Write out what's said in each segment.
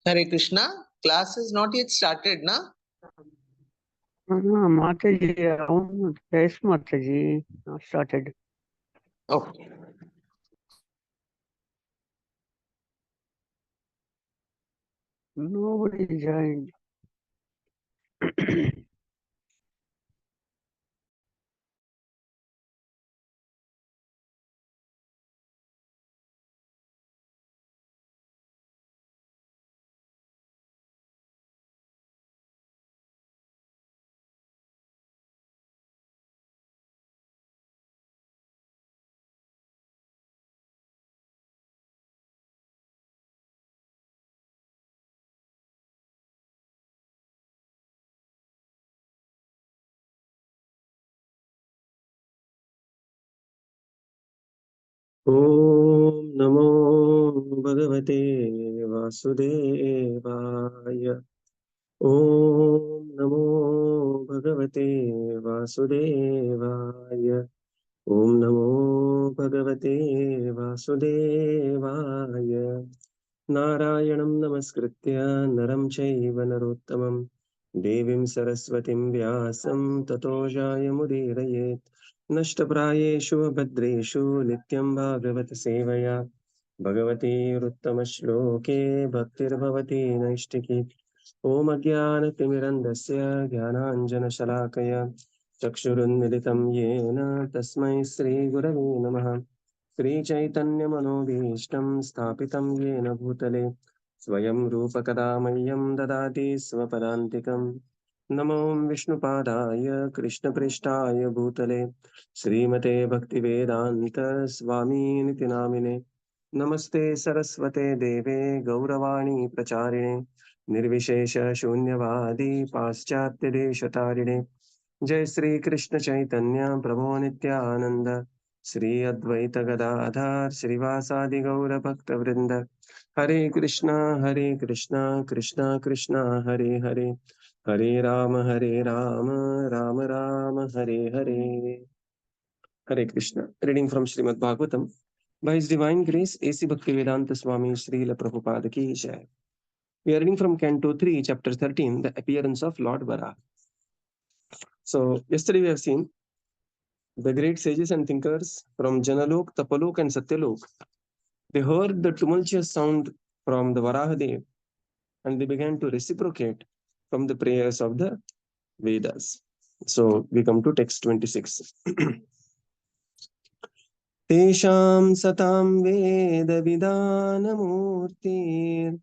Hare Krishna. Class is not yet started, na? Mataji, yes, Mataji, not started. Okay. Nobody joined. Om Namo Bhagavate Vasudevaya. Om Namo Bhagavate Vasudevaya. Om Namo Bhagavate Vasudevaya. Narayanam Namaskritya Naram Chaiva Narottamam Devim Saraswatim Vyasam Tato Jayamudiraye Nashtaprayeshu Bhadreshu Nityam Bhagavata Sevaya Bhagavati Ruttama-shloke Bhaktir-bhavati Naishtiki Om Ajnana-timirandasya Jnana-anjana-shalakaya Chakshurun-militam Yena Tasmai Shri-gurave Namaha Shri Chaitanya-manobhishtam Sthapitam Yena Bhutale Swayam Rupa-kada-mayyam Dadati Swapadantikam Namo Vishnupadaya Krishna-prishtaya Bhutale Srimate Bhaktivedanta Swami Niti Namine Namaste Saraswate Deve Gauravani Pracharine Nirvishesha Shunyavadi Paschatya Deshatarine Jai Sri Krishna Chaitanya Prabhu Nityananda Sri Advaita Gadadhar Srivasadi Gaura Bhakta Vrinda Hare Krishna Krishna Krishna Hare Hare Hare Rama Rama Rama Hare Hare. Hare Krishna. Reading from Srimad-Bhāgavatam. By His Divine Grace, A.C. Bhaktivedanta Swami Srila Prabhupada Ki Jai. We are reading from Canto 3, Chapter 13, The Appearance of Lord Varāha. So, yesterday we have seen the great sages and thinkers from Janalok, Tapalok and Satyalok. They heard the tumultuous sound from the Varāha Dev and they began to reciprocate from the prayers of the Vedas. So, we come to text 26. Tesham satam veda vidanamurtir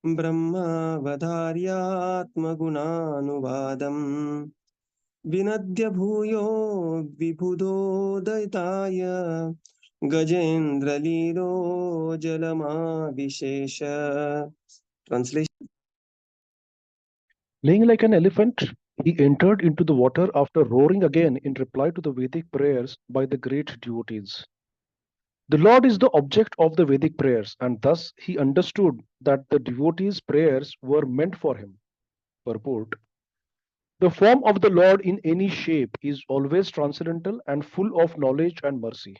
Brahma vadharyatma gunanuvadam Vinadya bhuyo vibhudodayataya Gajendra lilo jalamabhishesha. Translation. Laying like an elephant, he entered into the water after roaring again in reply to the Vedic prayers by the great devotees. The Lord is the object of the Vedic prayers, and thus he understood that the devotees' prayers were meant for him. Purport. The form of the Lord in any shape is always transcendental and full of knowledge and mercy.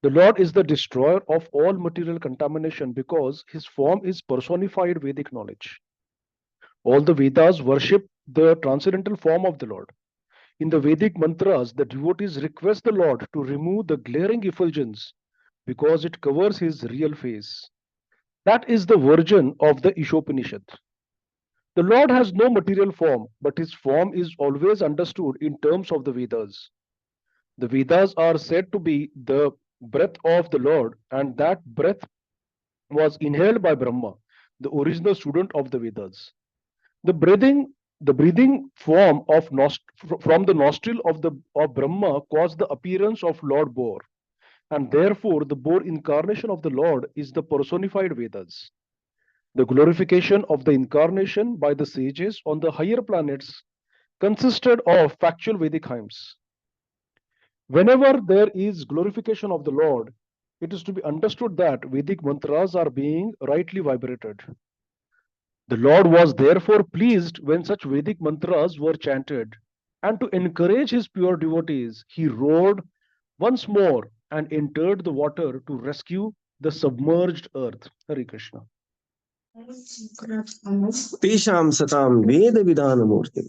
The Lord is the destroyer of all material contamination because his form is personified Vedic knowledge. All the Vedas worship the transcendental form of the Lord. In the Vedic mantras, the devotees request the Lord to remove the glaring effulgence because it covers his real face. That is the version of the Ishopanishad. The Lord has no material form, but his form is always understood in terms of the Vedas. The Vedas are said to be the breath of the Lord, and that breath was inhaled by Brahma, the original student of the Vedas. The breathing form of from the nostril of Brahma caused the appearance of Lord Boar, and therefore the boar incarnation of the Lord is the personified Vedas. The glorification of the incarnation by the sages on the higher planets consisted of factual Vedic hymns. Whenever there is glorification of the Lord, it is to be understood that Vedic mantras are being rightly vibrated. The Lord was therefore pleased when such Vedic mantras were chanted, And to encourage his pure devotees, he roared once more and entered the water to rescue the submerged earth. Hare Krishna. Tesham satam Veda Vidhanamurti.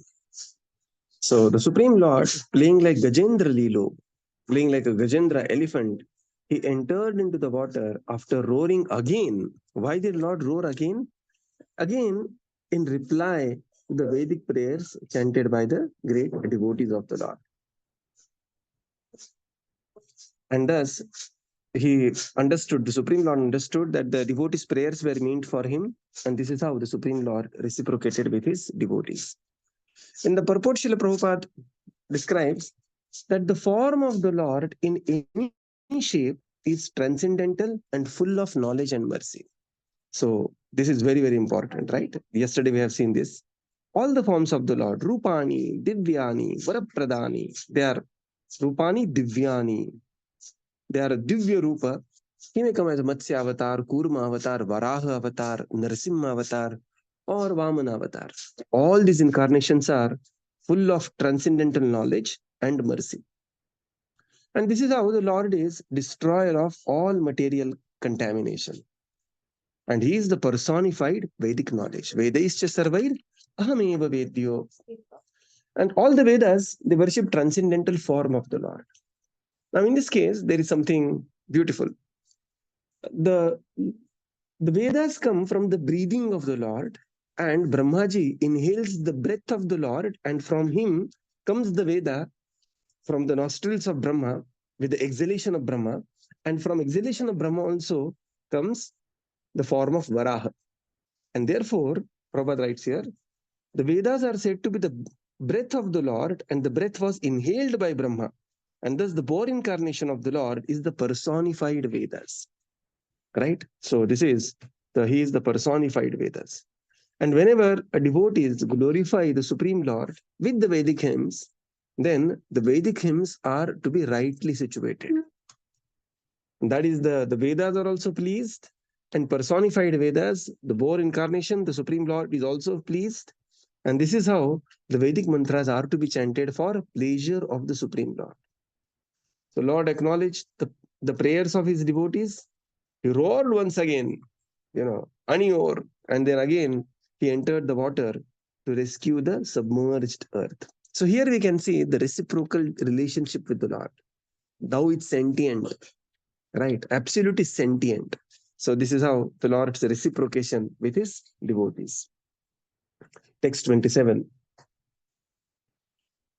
So the Supreme Lord, playing like Gajendra Lilo, playing like a Gajendra elephant, he entered into the water after roaring again. Why did Lord roar again? Again, in reply to the Vedic prayers chanted by the great devotees of the Lord. And thus, he understood, the Supreme Lord understood that the devotees' prayers were meant for him, and this is how the Supreme Lord reciprocated with his devotees. In the purport, Srila Prabhupada describes that the form of the Lord in any shape is transcendental and full of knowledge and mercy. So this is very, very important, right? Yesterday we have seen this. All the forms of the Lord, Rupani, Divyani, Varapradani, they are Rupani, Divyani. They are a Divya Rupa. He may come as Matsya Avatar, Kurma Avatar, Varaha Avatar, Narasimha Avatar, or Vamana Avatar. All these incarnations are full of transcendental knowledge and mercy. And this is how the Lord is destroyer of all material contamination. And he is the personified Vedic knowledge. Vedaischa sarvair ahameva vedyo. And all the Vedas, they worship transcendental form of the Lord. Now in this case, there is something beautiful. The Vedas come from the breathing of the Lord, and Brahmaji inhales the breath of the Lord, and from him comes the Veda from the nostrils of Brahma with the exhalation of Brahma, and from exhalation of Brahma also comes the form of Varaha. And therefore, Prabhupada writes here, the Vedas are said to be the breath of the Lord, and the breath was inhaled by Brahma. And thus the boar incarnation of the Lord is the personified Vedas. Right? So this is he is the personified Vedas. And whenever a devotee glorify the Supreme Lord with the Vedic hymns, then the Vedic hymns are to be rightly situated. And that is the Vedas are also pleased, and personified Vedas, the boar incarnation, the Supreme Lord is also pleased. And this is how the Vedic mantras are to be chanted for pleasure of the Supreme Lord. So Lord acknowledged the prayers of his devotees. He roared once again, Anior, and then again he entered the water to rescue the submerged earth. So here we can see the reciprocal relationship with the Lord. Thou is sentient, right? Absolute is sentient. So this is how the Lord's reciprocation with his devotees. Text 27.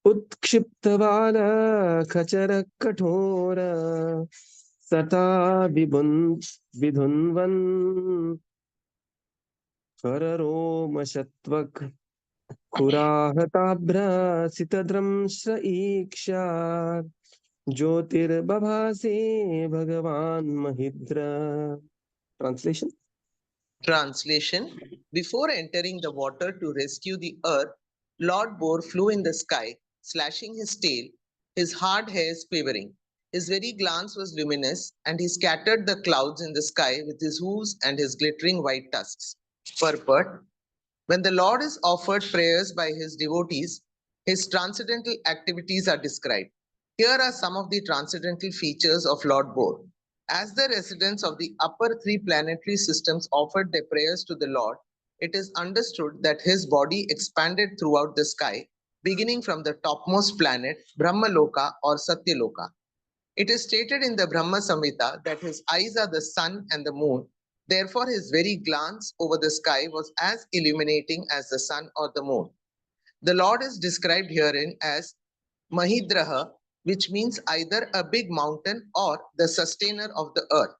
Utkshiptavala khachara kathora sata vidhunvan kararoma shatvak kurahatabhra sitadram sraiksha jyotir babhase bhagavan mahidra. Translation? Translation. Before entering the water to rescue the earth, Lord Boar flew in the sky, slashing his tail, his hard hairs quivering. His very glance was luminous, and he scattered the clouds in the sky with his hooves and his glittering white tusks. Purport. When the Lord is offered prayers by his devotees, his transcendental activities are described. Here are some of the transcendental features of Lord Boar. As the residents of the upper three planetary systems offered their prayers to the Lord, it is understood that his body expanded throughout the sky, beginning from the topmost planet, Brahmaloka or Satyaloka. It is stated in the Brahma Samhita that his eyes are the sun and the moon. Therefore, his very glance over the sky was as illuminating as the sun or the moon. The Lord is described herein as Mahidraha, which means either a big mountain or the sustainer of the earth.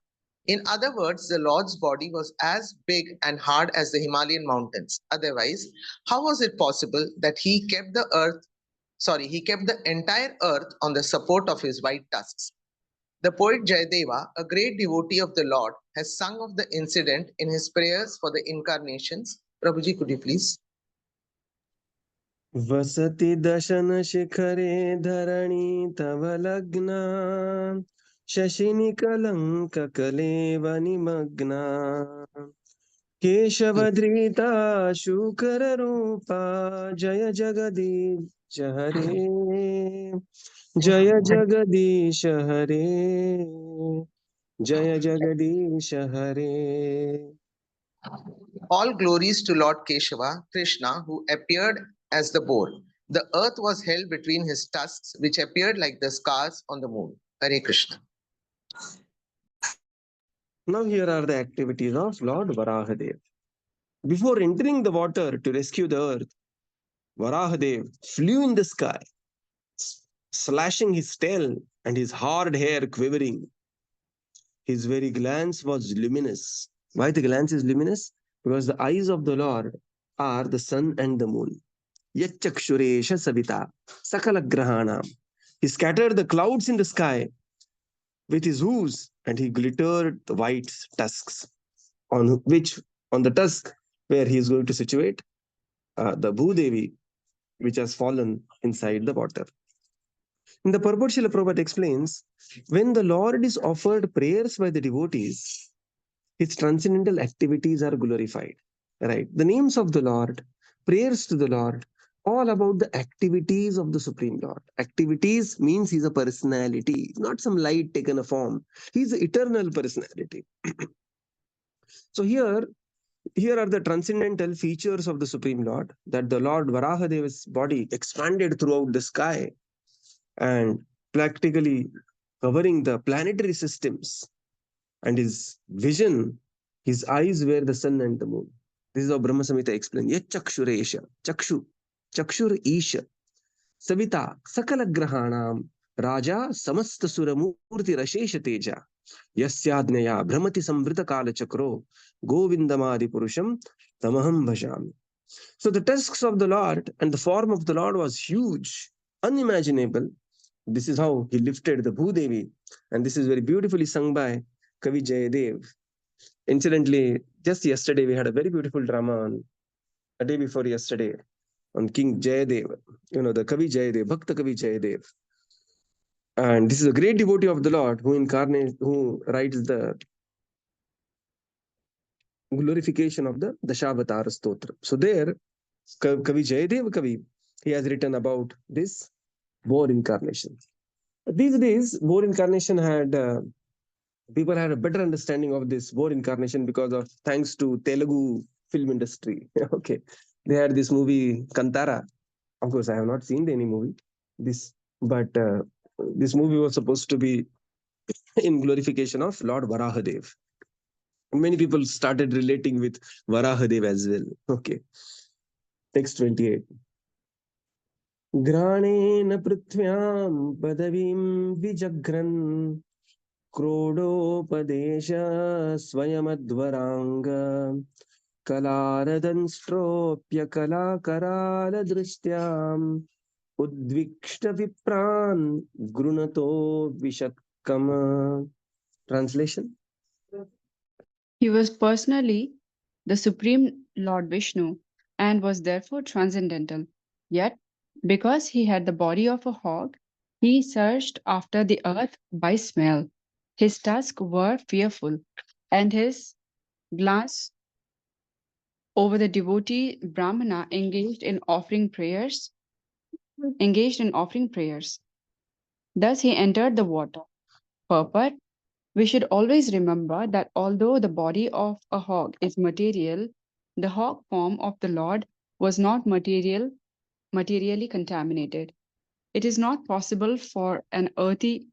In other words, the Lord's body was as big and hard as the Himalayan mountains. Otherwise, how was it possible that he kept the entire earth on the support of his white tusks? The poet Jayadeva, a great devotee of the Lord, has sung of the incident in his prayers for the incarnations. Prabhuji, could you please? Vasati dashana shikhare dharani tava lagna shashini kalanka kaleva nimagna केशवधृता शूकररूपा Jai Jagdish Hare Jai Jagdish Hare Jai Jagdish Hare. All glories to Lord Keshava, Krishna, who appeared as the boar. The earth was held between his tusks, which appeared like the scars on the moon. Hare Krishna. Now here are the activities of Lord Varāha. Before entering the water to rescue the earth, Varāha flew in the sky, slashing his tail and his hard hair quivering. His very glance was luminous. Why the glance is luminous? Because the eyes of the Lord are the sun and the moon. Yachakshuresha savita sakalagrahanam. He scattered the clouds in the sky with his hooves, and he glittered the white tusks, on the tusk where he is going to situate the Bhudevi, which has fallen inside the water. In the purport, Srila Prabhupada explains, when the Lord is offered prayers by the devotees, his transcendental activities are glorified. Right? The names of the Lord, prayers to the Lord, all about the activities of the Supreme Lord. Activities means he's a personality, not some light taken a form. He's the eternal personality. So here are the transcendental features of the Supreme Lord, that the Lord Varahadeva's body expanded throughout the sky and practically covering the planetary systems, and his vision, his eyes were the sun and the moon. This is how Brahma Samhita explains. Yachakshuresha, chakshu, chakshur isha, savita, sakala grahanam, raja, samasta suramurti rashesha teja, yasyadnaya brahmati samvrita kala chakro, govindamadi purusham, tamaham bhajami. So the tusks of the Lord and the form of the Lord was huge, unimaginable. This is how he lifted the Bhudevi, and this is very beautifully sung by Kavi Jayadev. Incidentally, just yesterday we had a very beautiful drama on a day before yesterday on King Jayadev, the Kavi Jayadev, Bhakta Kavi Jayadev. And this is a great devotee of the Lord who writes the glorification of the Dashavatara Stotra. So there, Kavi Jayadev Kavi, he has written about this boar incarnation. These days, boar incarnation people had a better understanding of this boar incarnation thanks to Telugu film industry. Okay, they had this movie Kantara. Of course, I have not seen any movie. But this movie was supposed to be in glorification of Lord Varāha. Many people started relating with Varāha as well. Okay, text 28. Granena prithvyam padavim vijagran Krodopadesha Svāyambhuva Kalaradanstropya Kalakarala Drishtyam Udvikshta Vipran Grunato Vishatkama. Translation? He was personally the Supreme Lord Vishnu and was therefore transcendental. Yet, because he had the body of a hog, he searched after the earth by smell. His tusks were fearful, and his glance over the devotee Brahmana engaged in offering prayers. Thus he entered the water. Purport: we should always remember that although the body of a hog is material, the hog form of the Lord was not materially contaminated. It is not possible for an earthly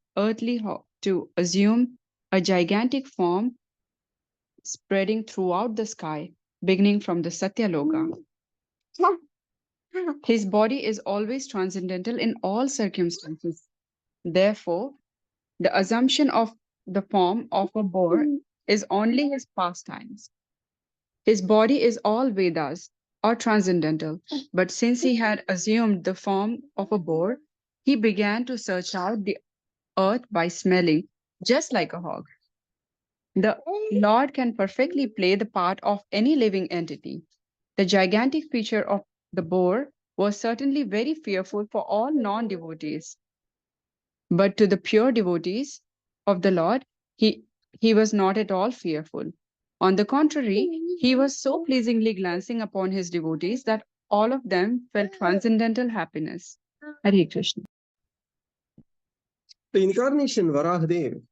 hog to assume a gigantic form spreading throughout the sky, beginning from the Satyaloka. His body is always transcendental in all circumstances. Therefore, the assumption of the form of a boar is only his pastimes. His body is all Vedas or transcendental, but since he had assumed the form of a boar, he began to search out the earth by smelling, just like a hog. The Lord can perfectly play the part of any living entity. The gigantic feature of the boar was certainly very fearful for all non-devotees. But to the pure devotees of the Lord, he was not at all fearful. On the contrary, he was so pleasingly glancing upon his devotees that all of them felt transcendental happiness. Hare Krishna. The incarnation Varahadev,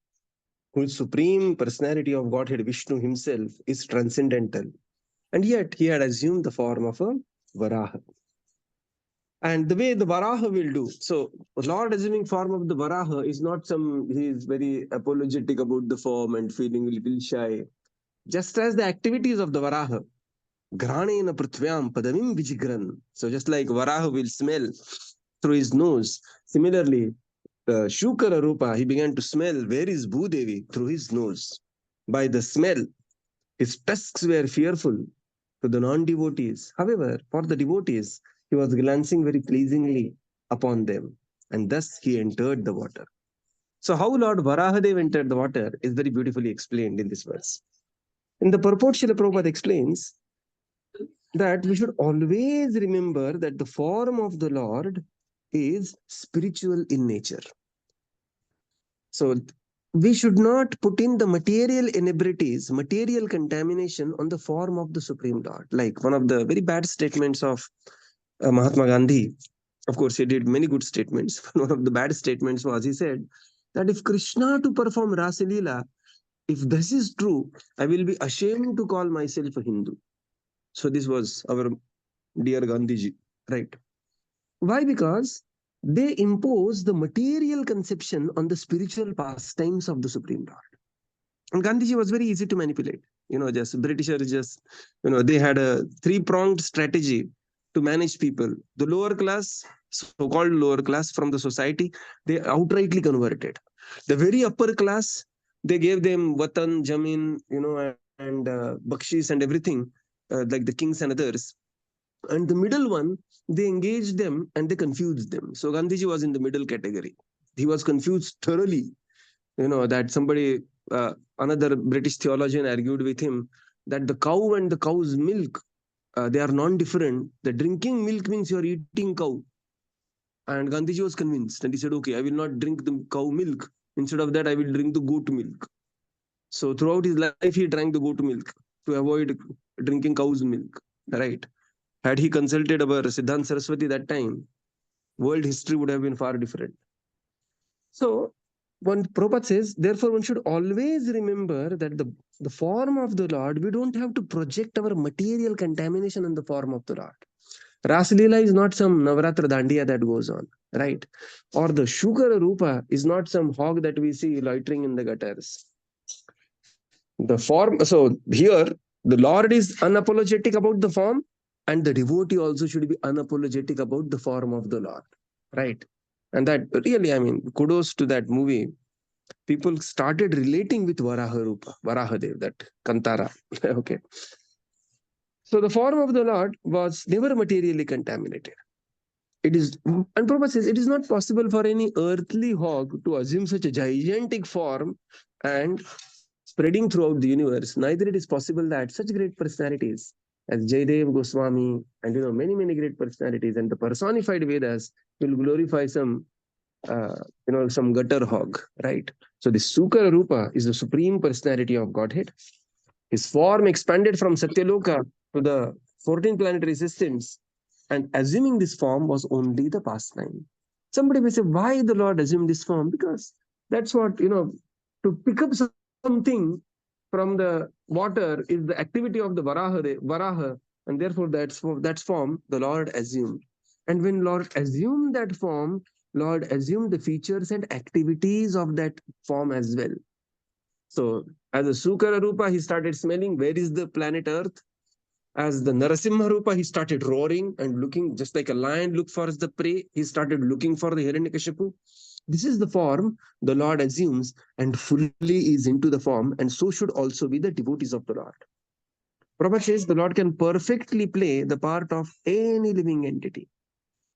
who is Supreme Personality of Godhead Vishnu himself, is transcendental. And yet he had assumed the form of a Varaha. And the way the Varaha will do, so Lord assuming form of the Varaha is not he is very apologetic about the form and feeling a little shy. Just as the activities of the Varaha, Granena Prithvyam Padavim Vijigran. So just like Varaha will smell through his nose, similarly, Shukara Rupa, he began to smell where is Bhudevi through his nose. By the smell, his tusks were fearful to the non-devotees. However, for the devotees, he was glancing very pleasingly upon them, and thus he entered the water. So how Lord Varahadev entered the water is very beautifully explained in this verse. In the purport, Srila Prabhupada explains that we should always remember that the form of the Lord is spiritual in nature. So we should not put in the material inebrities, material contamination on the form of the Supreme Lord. Like one of the very bad statements of Mahatma Gandhi, of course, he did many good statements. One of the bad statements was he said that if Krishna to perform Rasa Leela, if this is true, I will be ashamed to call myself a Hindu. So this was our dear Gandhiji, right? Why? Because they impose the material conception on the spiritual pastimes of the Supreme Lord. And Gandhiji was very easy to manipulate. Just Britishers they had a three-pronged strategy to manage people. The lower class, so-called lower class from the society, they outrightly converted. The very upper class, they gave them watan, jamin, and bakshis and everything, like the kings and others. And the middle one, they engaged them and they confused them. So Gandhiji was in the middle category. He was confused thoroughly. That somebody, another British theologian argued with him that the cow and the cow's milk, they are non-different. The drinking milk means you are eating cow. And Gandhiji was convinced and he said, okay, I will not drink the cow milk. Instead of that, I will drink the goat milk. So throughout his life, he drank the goat milk to avoid drinking cow's milk, right? Had he consulted our Siddhanta Saraswati that time, world history would have been far different. So, when Prabhupada says, therefore, one should always remember that the form of the Lord, we don't have to project our material contamination in the form of the Lord. Rasa Leela is not some Navratra Dandiya that goes on, right? Or the Shukara Rupa is not some hog that we see loitering in the gutters. The form, so here, the Lord is unapologetic about the form, and the devotee also should be unapologetic about the form of the Lord, right? And that really, kudos to that movie. People started relating with Varaha Rupa, Varahadev, that Kantara. Okay. So the form of the Lord was never materially contaminated. It is, and Prabhupada says, it is not possible for any earthly hog to assume such a gigantic form and spreading throughout the universe. Neither it is possible that such great personalities as Jayadev Goswami and many, many great personalities and the personified Vedas will glorify some some gutter hog, right? So the Sukara Rupa is the Supreme Personality of Godhead. His form expanded from Satyaloka to the 14 planetary systems, and assuming this form was only the pastime. Somebody may say, why the Lord assumed this form? Because that's what, to pick up something from the water is the activity of the Varaha, and therefore that's form the Lord assumed. And when Lord assumed that form, Lord assumed the features and activities of that form as well. So as a Sukara Rupa, he started smelling where is the planet Earth. As the Narasimha Rupa, he started roaring and looking, just like a lion looks for the prey. He started looking for the Hiranyakashipu. This is the form the Lord assumes and fully is into the form, and so should also be the devotees of the Lord. Prabhupada says the Lord can perfectly play the part of any living entity.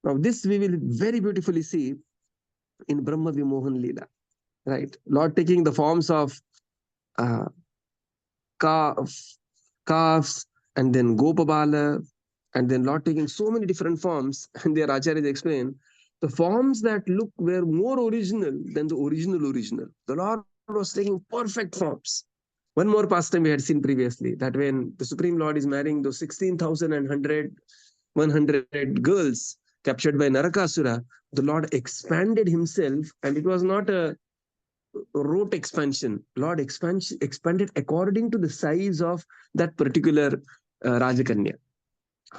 Now, this we will very beautifully see in Brahma Vimohan Leela, right? Lord taking the forms of calves, and then Gopabala, and then Lord taking so many different forms, and their acharyas explain the forms that were more original than the original. The Lord was taking perfect forms. One more pastime we had seen previously, that when the Supreme Lord is marrying those 100 girls captured by Narakasura, the Lord expanded himself, and it was not a rote expansion. Lord expanded according to the size of that particular Rajakanya.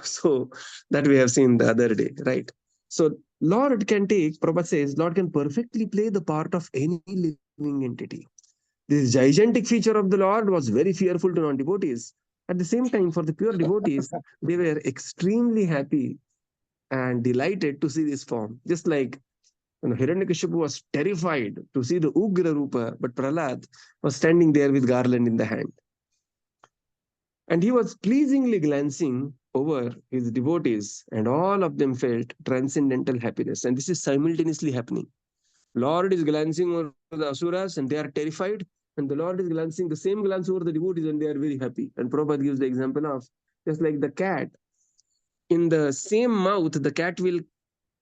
So that we have seen the other day, right? So Lord can take, Prabhupada says, Lord can perfectly play the part of any living entity. This gigantic feature of the Lord was very fearful to non-devotees. At the same time, for the pure devotees, they were extremely happy and delighted to see this form. Just like Hiranyakashipu was terrified to see the Ugra Rupa, but Prahlad was standing there with garland in the hand. And he was pleasingly glancing over his devotees, and all of them felt transcendental happiness. And this is simultaneously happening. Lord is glancing over the Asuras, and they are terrified. And the Lord is glancing the same glance over the devotees, and they are very happy. And Prabhupada gives the example of just like the cat. In the same mouth, the cat will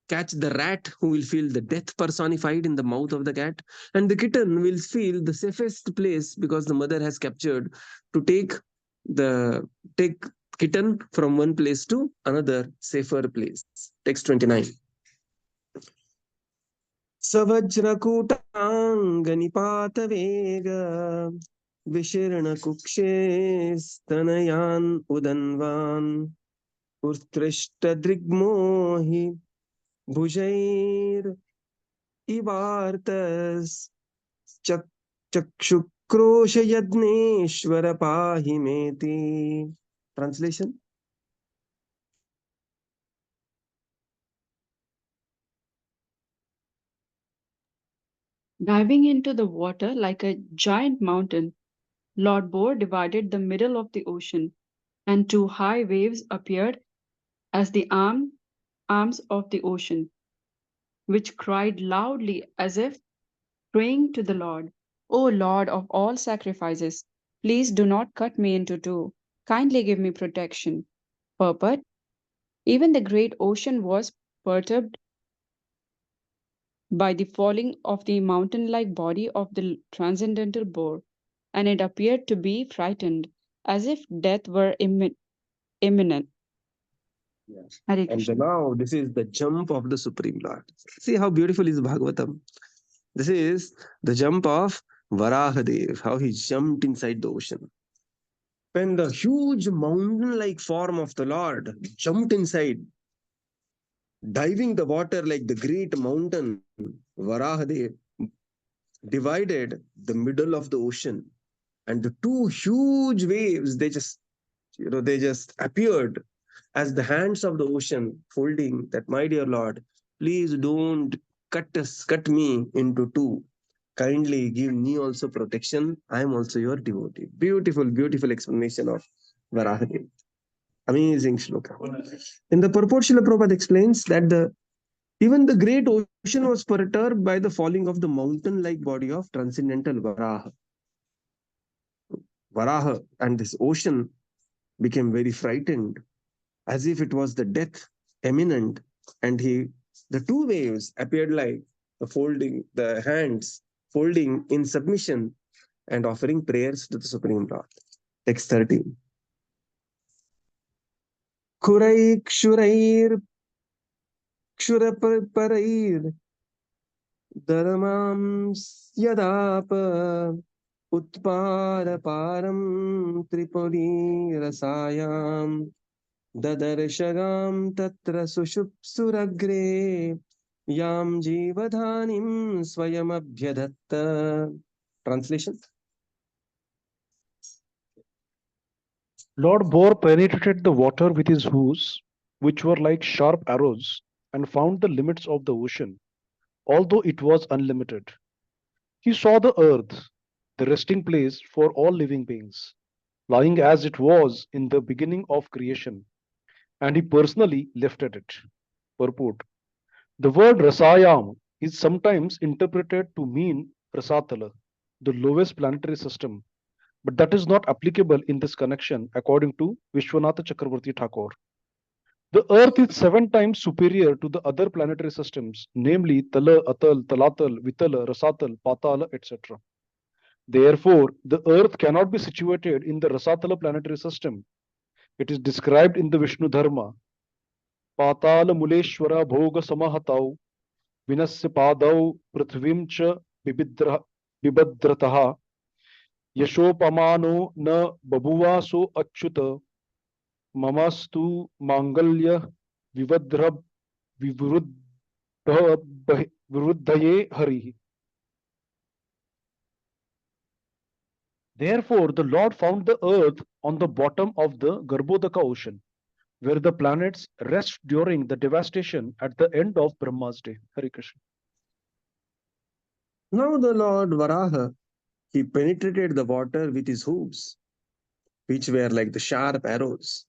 catch the rat, who will feel the death personified in the mouth of the cat, and the kitten will feel the safest place because the mother has captured to take kitten from one place to another safer place. Text 29. Savajrakutanga Vishirna kukshe stanayan udanvan Urtrishta drigmohi Bhujair Ivartas Chakshukrosha Yadneshwara Pahimeti. Translation. Diving into the water like a giant mountain, Lord Boar divided the middle of the ocean, and two high waves appeared as the arms of the ocean, which cried loudly as if praying to the Lord, O Lord of all sacrifices, please do not cut me into two. Kindly give me protection. Purport. Even the great ocean was perturbed by the falling of the mountain-like body of the transcendental boar, and it appeared to be frightened, as if death were imminent. Yes. Hare And Krishna. now this is the jump of the Supreme Lord. See how beautiful is Bhagavatam. This is the jump of Varahadev, how he jumped inside the ocean. When the huge mountain-like form of the Lord jumped inside, diving the water like the great mountain, Varahadev divided the middle of the ocean, and the two huge waves, they just appeared as the hands of the ocean, folding that, my dear Lord, please don't cut me into two. Kindly give me also protection. I am also your devotee. Beautiful, beautiful explanation of Varahadev. Amazing shloka. In the purport, Srila Prabhupada explains that even the great ocean was perturbed by the falling of the mountain-like body of transcendental Varaha. Varaha and this ocean became very frightened, as if it was the death imminent, and the two waves appeared like the hands folding in submission and offering prayers to the Supreme Lord. Text 13. Kuraik shurair kshuraparair dharamam yadapa utparaparam tripuri rasayam dadarshagam tatra sushupsuragre yam jivadhanim swayamabhyadatta. Translation. Lord Boar penetrated the water with his hooves, which were like sharp arrows, and found the limits of the ocean, although it was unlimited. He saw the earth, the resting place for all living beings, lying as it was in the beginning of creation, and he personally lifted it. Purport. The word Rasayam is sometimes interpreted to mean Rasatala, the lowest planetary system, but that is not applicable in this connection according to Vishwanatha Chakravarti Thakur. The Earth is 7 times superior to the other planetary systems, namely Tala, Atal, Talatal, Vitala, Rasatal, Patala, etc. Therefore, the earth cannot be situated in the Rasatala planetary system. It is described in the Vishnu Dharma. Patala Muleshwara Bhoga Samahatau Vinasya Padau Prithvim Cha Bibhadrataha Yashopamano Na Babuva So Achyuta Mamastu Mangalya Vivadra Viruddhaye Hari. Therefore, the Lord found the earth on the bottom of the Garbhodaka ocean, where the planets rest during the devastation at the end of Brahma's day. Hare Krishna. Now the Lord Varāha, he penetrated the water with his hooves, which were like the sharp arrows.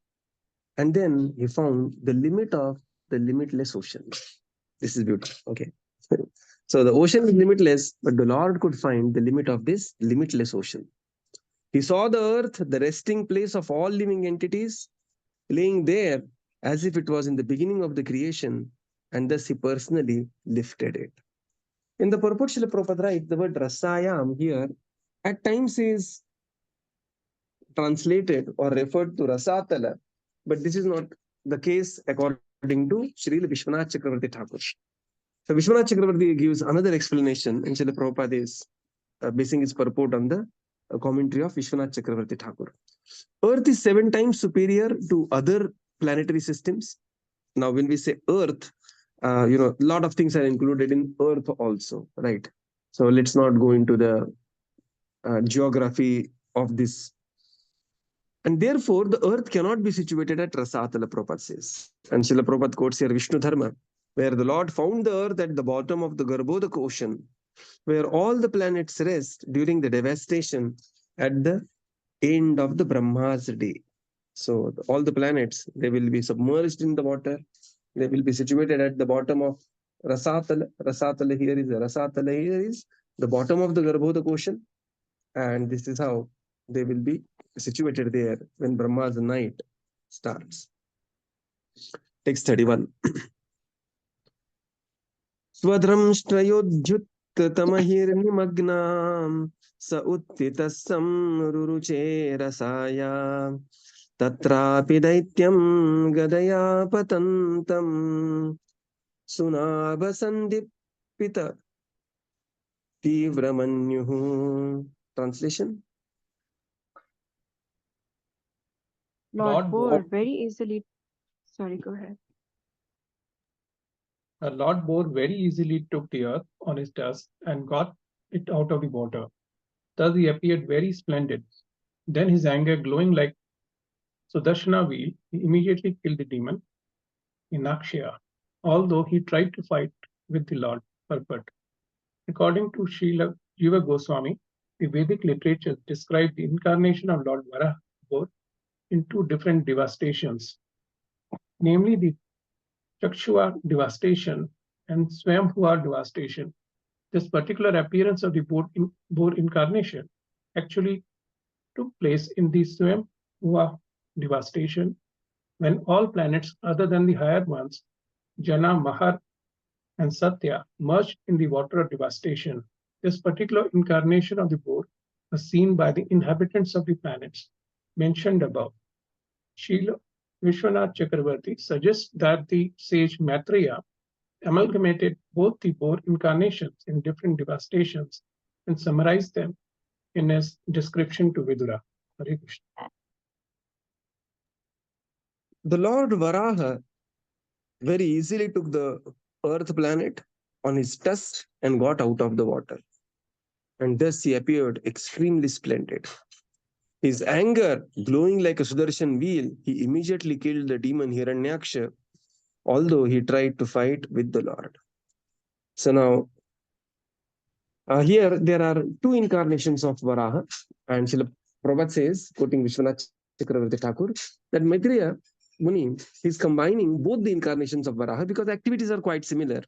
And then he found the limit of the limitless ocean. This is beautiful. Okay. So the ocean is limitless, but the Lord could find the limit of this limitless ocean. He saw the earth, the resting place of all living entities, laying there as if it was in the beginning of the creation, and thus he personally lifted it. In the purport, Srila Prabhupada writes, the word rasayam here at times is translated or referred to rasatala, but this is not the case according to Śrī Viṣṇu Chakravarti Thakur. So Vishwanath Chakravarti gives another explanation, and Srila Prabhupada is basing his purport on the commentary of Vishwanath Chakravarti Thakur. Earth is 7 times superior to other planetary systems. Now, when we say Earth, a lot of things are included in Earth also, right? So let's not go into the geography of this. And therefore, the Earth cannot be situated at Rasatala, Prabhupada says. And Srila Prabhupada quotes here Vishnu Dharma, where the Lord found the Earth at the bottom of the Garbhodaka ocean, where all the planets rest during the devastation at the end of the Brahma's day. So all the planets, they will be submerged in the water. They will be situated at the bottom of Rasatala. Rasatala here is the bottom of the Garbhodaka ocean. And this is how they will be situated there when Brahma's night starts. Text 31. Swadram Shtrayodhyuttatamahirnimagnam sa uttitasam ruruche rasaya tatrapi daityam gadaya patantam sunabasandipita tivramanyuhu. Translation. Lord Lord Boar very easily. Sorry, go ahead. Lord Boar very easily took the earth on his tusks and got it out of the water. Thus he appeared very splendid. Then his anger glowing like Sudarshana wheel, he immediately killed the demon Inakshya, although he tried to fight with the Lord Purport. According to Srila Jiva Goswami, the Vedic literature described the incarnation of Lord Varāha in 2 different devastations, namely the Chakshua devastation and Svāyambhuva devastation. This particular appearance of the boar incarnation actually took place in the Svāyambhuva devastation when all planets other than the higher ones, Jana, Mahar, and Satya, merged in the water of devastation. This particular incarnation of the boar was seen by the inhabitants of the planets mentioned above. Śrī Viṣṇu Chakravarti suggests that the sage Maitreya amalgamated both the boar incarnations in different devastations and summarized them in his description to Vidura. Hare Krishna. The Lord Varāha very easily took the earth planet on his tusks and got out of the water. And thus he appeared extremely splendid. His anger, glowing like a Sudarshan wheel, he immediately killed the demon Hiranyaksha, although he tried to fight with the Lord. So now, here there are 2 incarnations of Varāha, and Srila Prabhupada says, quoting Vishwanath Chakravarti Thakur, that Maitreya Muni is combining both the incarnations of Varāha because activities are quite similar,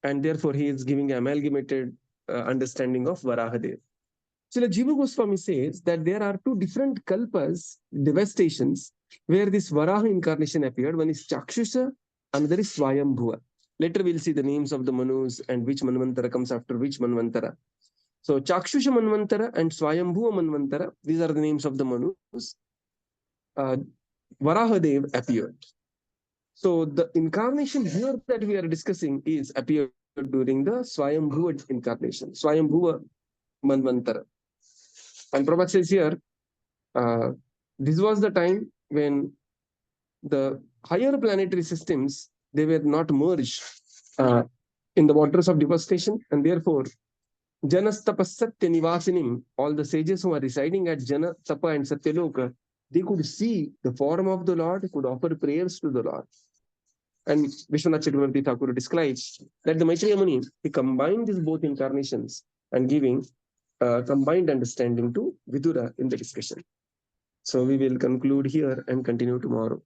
and therefore he is giving an amalgamated understanding of Varāha there. Srila Jiva Goswami says that there are 2 different kalpas, devastations, where this Varāha incarnation appeared. One is Chakshusha, another is Svāyambhuva. Later we'll see the names of the Manus and which Manvantara comes after which Manvantara. So Chakshusha Manvantara and Svāyambhuva Manvantara, these are the names of the Manus. Varaha Dev appeared. So the incarnation here that we are discussing is appeared during the Svāyambhuva incarnation, Svāyambhuva Manvantara. And Prabhupada says here, this was the time when the higher planetary systems, they were not merged in the waters of devastation, and therefore Janastapasatya Nivasinim, all the sages who are residing at Jana, Tapa and Satyaloka, they could see the form of the Lord, could offer prayers to the Lord. And Vishwanath Chakravarti Thakur describes that the Maitreya Muni, he combined these both incarnations and giving combined understanding to Vidura in the discussion. So we will conclude here and continue tomorrow.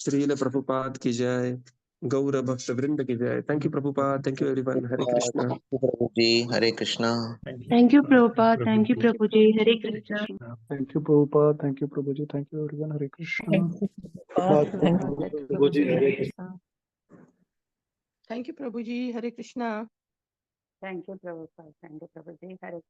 Srila Prabhupada ki jai, Gaura Bhakta Vrinda ki jai. Thank you, Prabhupada. Thank you, everyone. Hare Krishna. Thank you, Prabhuji. Hare Krishna. Thank you, Prabhupada. Thank you, Prabhuji. Hare Krishna. Thank you, Prabhupada. Thank you, Prabhuji. Thank you, everyone. Hare Krishna. Thank you, Prabhuji. Hare Krishna. Thank you, Prabhuji. Hare Krishna. Thank you, Prabhupada. Thank you, Prabhuji. Hare